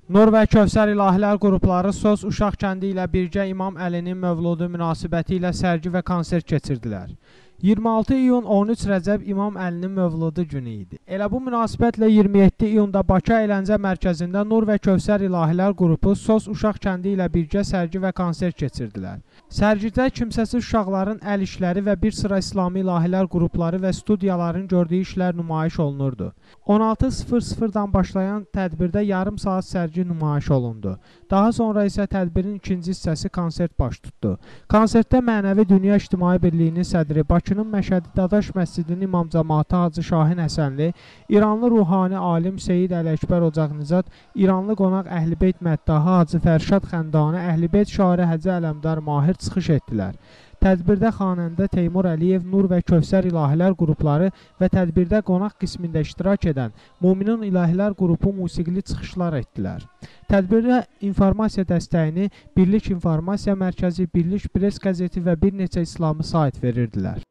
Nur və Kövsər İlahilər qrupları Sos Uşaq kəndi ilə birgə İmam Əlinin mövludu münasibəti ilə sərgi və konsert keçirdilər. 26 iyun 13 Rəcəb İmam Əlinin mövludu günü idi. Elə bu münasibətlə 27 iyunda Bakı Əyləncə Mərkəzində Nur və Kövsər İlahilər qrupu Sos Uşaq kəndi ilə birgə sərgi və konsert keçirdilər. Sərgidə kimsəsiz uşaqların əl işləri və bir sıra İslami ilahilər qrupları və studiyaların gördüyü işlər nümayiş olunurdu. 16:00-dan başlayan tədbirdə yarım saat sərgi nümayiş olundu. Daha sonra isə tədbirin ikinci hissəsi konsert baş tutdu. Konsertdə Mənəvi Dünya İctimai Birliyinin sədri, Bakının Məşədi Dadaş Məscidinin imam cəmaatı Hacı Şahin Həsənli, İranlı ruhani alim Seyid Əli-Əkbər Ocaqnizad, İranlı qonaq Əhlibeyt Məddahı Hacı Fərşad Xəndani, Əhlibeyt şairi Hacı Ələmdar Mahir çıxış etdilər. Tədbirdə xanəndə Teymur Əliyev, Nur və Kövsər İlahilər qrupları və tədbirdə qonaq qismində iştirak edən Muminun İlahilər qrupu musiqili çıxışlar etdilər. Tədbirdə informasiya dəstəyini Birlik İnformasiya Mərkəzi, Birlik Press qəzeti və bir neçə İslami sayt verirdilər.